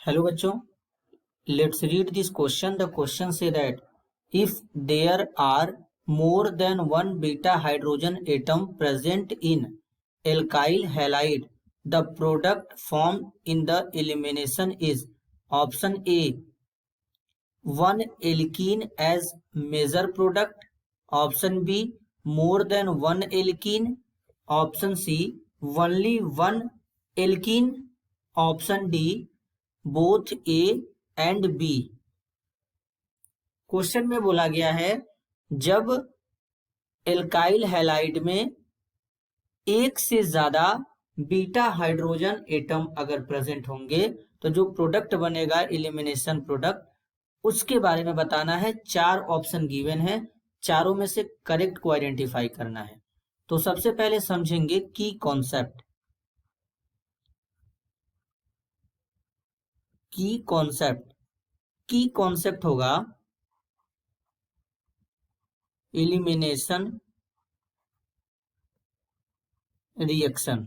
Hello बच्चों, let's read this question. The question say that if there are more than one beta hydrogen atom present in alkyl halide, the product formed in the elimination is option A, one alkene as major product, option B, more than one alkene, option C, only one alkene, option D, both A and B. Question में बोला गया है जब alkyl halide में एक से ज्यादा beta hydrogen atom अगर प्रेजेंट होंगे तो जो प्रोडक्ट बनेगा एलिमिनेशन प्रोडक्ट, उसके बारे में बताना है। 4 ऑप्शन गिवन है, चारों में से करेक्ट को आइडेंटिफाई करना है। तो सबसे पहले समझेंगे की कॉन्सेप्ट। की कॉन्सेप्ट होगा एलिमिनेशन रिएक्शन।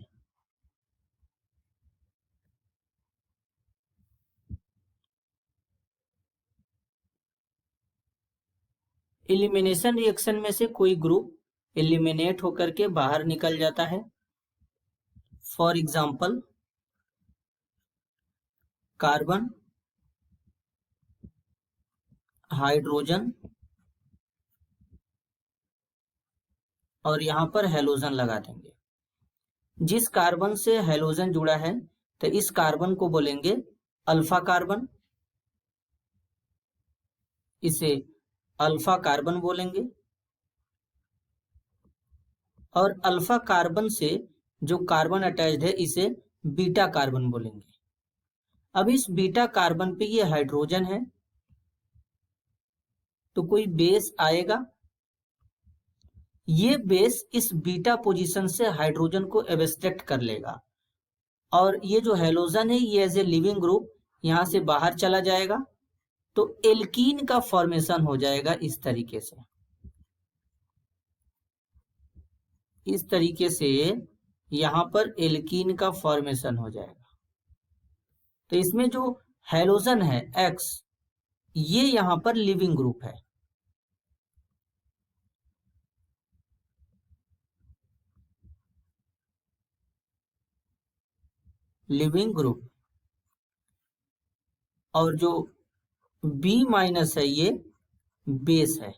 एलिमिनेशन रिएक्शन में से कोई ग्रुप एलिमिनेट होकर के बाहर निकल जाता है। फॉर एग्जाम्पल कार्बन, हाइड्रोजन और यहां पर हेलोजन लगा देंगे। जिस कार्बन से हेलोजन जुड़ा है तो इस कार्बन को बोलेंगे अल्फा कार्बन, इसे अल्फा कार्बन बोलेंगे। और अल्फा कार्बन से जो कार्बन अटैच्ड है इसे बीटा कार्बन बोलेंगे। अब इस बीटा कार्बन पे ये हाइड्रोजन है तो कोई बेस आएगा, ये बेस इस बीटा पोजीशन से हाइड्रोजन को एब्स्ट्रैक्ट कर लेगा और ये जो हेलोजन है ये एज ए लिविंग ग्रुप यहां से बाहर चला जाएगा तो एल्कीन का फॉर्मेशन हो जाएगा। इस तरीके से यहां पर एल्कीन का फॉर्मेशन हो जाएगा। तो इसमें जो हेलोजन है X, ये यहां पर लिविंग ग्रुप है। Leaving group. और जो B- है ये बेस है।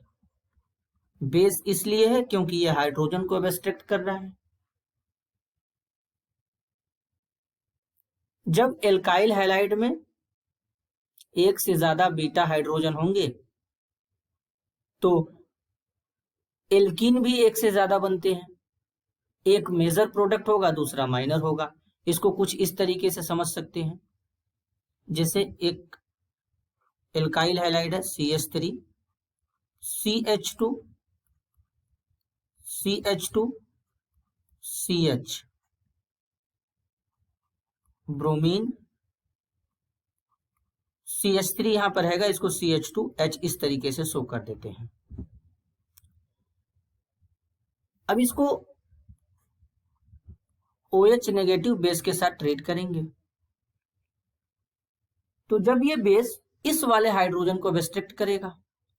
बेस इसलिए है क्योंकि ये हाइड्रोजन को एब्स्ट्रैक्ट कर रहा है। जब एल्काइल हैलाइड में एक से ज्यादा बीटा हाइड्रोजन होंगे तो एल्कीन भी एक से ज्यादा बनते हैं। एक मेजर प्रोडक्ट होगा, दूसरा माइनर होगा। इसको कुछ इस तरीके से समझ सकते हैं, जैसे एक एल्काइल हैलाइड है CH3, CH2, CH2, CH, bromine, CH3 यहां पर हैगा, इसको CH2H इस तरीके से शो कर देते हैं। अब इसको OH नेगेटिव बेस के साथ ट्रीट करेंगे तो जब ये बेस इस वाले हाइड्रोजन को एब्स्ट्रैक्ट करेगा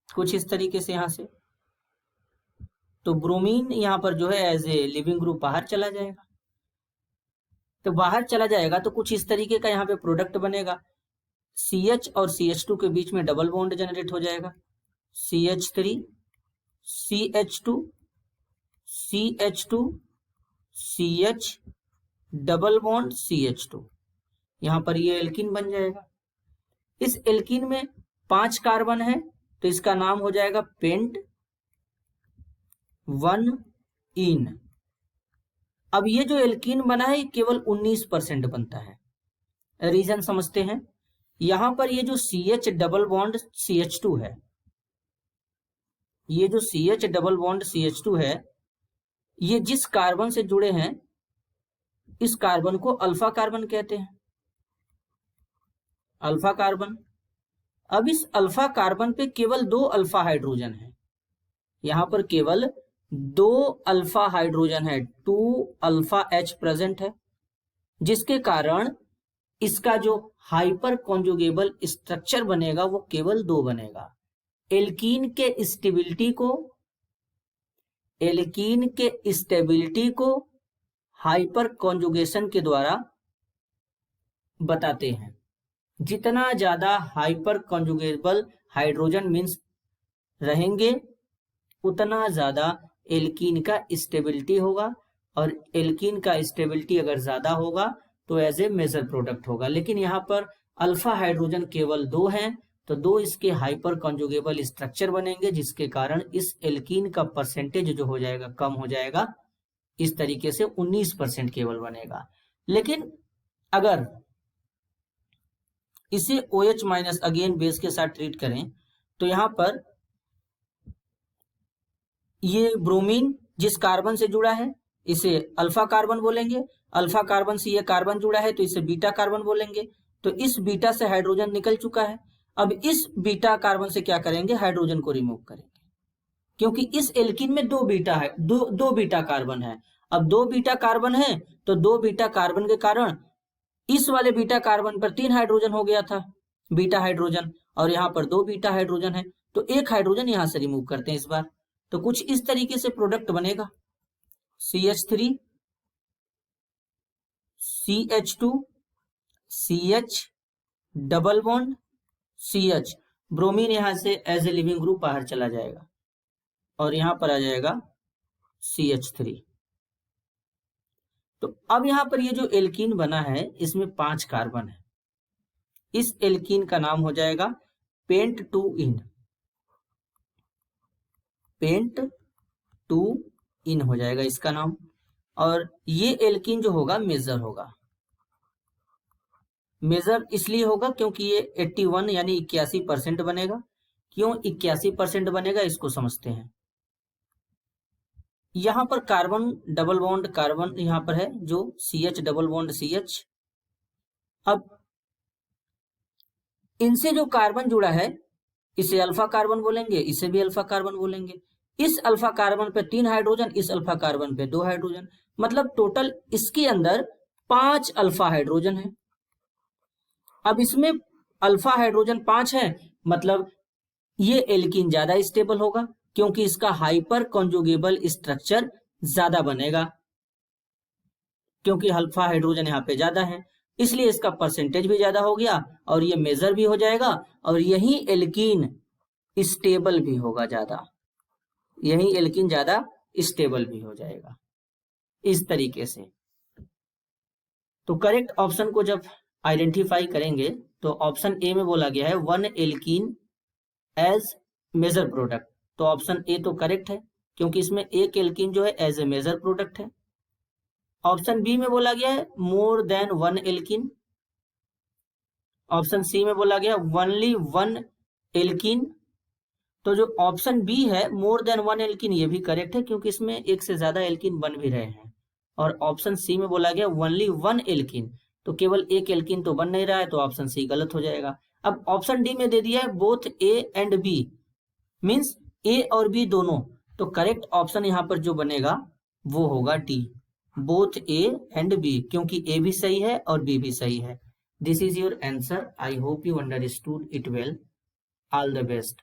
कुछ इस तरीके से यहां से, तो ब्रोमीन यहां पर जो है एज ए लिविंग ग्रुप बाहर चला जाएगा। तो बाहर चला जाएगा तो कुछ इस तरीके का यहाँ पे प्रोडक्ट बनेगा। CH और CH2 के बीच में डबल बॉन्ड जनरेट हो जाएगा। CH3, CH2, CH2, CH, double bond CH2, यहां पर ये एल्कीन बन जाएगा। इस एल्कीन में 5 कार्बन है तो इसका नाम हो जाएगा पेंट 1-इन। अब ये जो एल्कीन बना है केवल 19% बनता है। रीजन समझते हैं। यहां पर ये जो CH डबल बॉन्ड CH2 है, ये जो CH डबल बॉन्ड CH2 है, ये जिस कार्बन से जुड़े हैं इस कार्बन को अल्फा कार्बन कहते हैं। Alpha carbon. अब इस अल्फा कार्बन पे केवल 2 अल्फा हाइड्रोजन है। यहां पर केवल 2 अल्फा हाइड्रोजन है, 2 अल्फा H प्रेजेंट है, जिसके कारण इसका जो हाइपर कॉन्जुगेबल स्ट्रक्चर बनेगा वो केवल 2 बनेगा। एल्कीन के स्टेबिलिटी को हाइपर कॉन्जुगेशन के द्वारा बताते हैं। जितना ज्यादा हाइपर कॉन्जुगेबल हाइड्रोजन मीन्स रहेंगे उतना ज्यादा एल्कीन का स्टेबिलिटी होगा, और एल्कीन का स्टेबिलिटी अगर ज्यादा होगा तो एज ए मेजर प्रोडक्ट होगा। लेकिन यहाँ पर अल्फा हाइड्रोजन केवल 2 हैं, तो 2 इसके हाइपर कॉन्जुगेबल स्ट्रक्चर बनेंगे, जिसके कारण इस एल्कीन का परसेंटेज जो हो जाएगा कम हो जाएगा। इस तरीके से 19% केवल बनेगा। लेकिन अगर इसे OH माइनस अगेन बेस के साथ ट्रीट करें तो यहाँ पर ये ब्रोमीन जिस कार्बन से जुड़ा है इसे अल्फा कार्बन बोलेंगे, अल्फा कार्बन से ये कार्बन जुड़ा है तो इसे बीटा कार्बन बोलेंगे। तो इस बीटा से हाइड्रोजन निकल चुका है। अब इस बीटा कार्बन से क्या करेंगे, हाइड्रोजन को रिमूव करेंगे, क्योंकि इस एल्कीन में 2 बीटा है, दो बीटा कार्बन है। अब 2 बीटा कार्बन है तो 2 बीटा कार्बन के कारण इस वाले बीटा कार्बन पर 3 हाइड्रोजन हो गया था, बीटा हाइड्रोजन, और यहाँ पर 2 बीटा हाइड्रोजन है, तो 1 हाइड्रोजन यहां से रिमूव करते हैं इस बार। तो कुछ इस तरीके से प्रोडक्ट बनेगा, CH3 CH2 CH double bond CH, bromine यहां से एज ए लिविंग ग्रुप बाहर चला जाएगा और यहां पर आ जाएगा CH3। तो अब यहां पर ये जो एल्कीन बना है इसमें 5 कार्बन है। इस एल्कीन का नाम हो जाएगा पेंट 2 इन हो जाएगा इसका नाम। और ये एल्कीन जो होगा मेजर होगा। मेजर इसलिए होगा क्योंकि ये 81 यानी 81% बनेगा। क्यों 81% बनेगा इसको समझते हैं। यहां पर कार्बन डबल बॉन्ड कार्बन यहां पर है जो CH डबल बॉन्ड CH। अब इनसे जो कार्बन जुड़ा है इसे अल्फा कार्बन बोलेंगे, इसे भी अल्फा कार्बन बोलेंगे। इस अल्फा कार्बन पे 3 हाइड्रोजन, इस अल्फा कार्बन पे 2 हाइड्रोजन, मतलब टोटल इसके अंदर 5 अल्फा हाइड्रोजन है। अब इसमें अल्फा हाइड्रोजन 5 है, मतलब ये एल्कीन ज्यादा स्टेबल होगा क्योंकि इसका हाइपर कॉन्जुगेबल स्ट्रक्चर ज्यादा बनेगा, क्योंकि अल्फा हाइड्रोजन यहाँ पे ज्यादा है, इसलिए इसका परसेंटेज भी ज्यादा हो गया और ये मेजर भी हो जाएगा। और यही एल्कीन स्टेबल भी होगा ज्यादा, यही एल्कीन ज्यादा स्टेबल भी हो जाएगा इस तरीके से। तो करेक्ट ऑप्शन को जब आइडेंटिफाई करेंगे तो ऑप्शन ए में बोला गया है 1 एल्कीन एज मेजर प्रोडक्ट, तो ऑप्शन ए तो करेक्ट है क्योंकि इसमें एक एल्कीन जो है एज ए मेजर प्रोडक्ट है। ऑप्शन बी में बोला गया है more than 1 alkene. Option C में बोला गया ओनली 1 एल्कीन। तो जो ऑप्शन बी है मोर देन 1 एल्कीन ये भी करेक्ट है क्योंकि इसमें एक से ज्यादा एल्कीन बन भी रहे हैं। और ऑप्शन सी में बोला गया ओनली 1 एल्कीन, तो केवल एक एल्कीन तो बन नहीं रहा है, तो ऑप्शन सी गलत हो जाएगा। अब ऑप्शन डी में दे दिया है both A and B, means A और बी दोनों, तो करेक्ट ऑप्शन यहाँ पर जो बनेगा वो होगा D, both A and B, क्योंकि ए भी सही है और बी भी सही है। This is your answer. I hope you understood it well. All the best.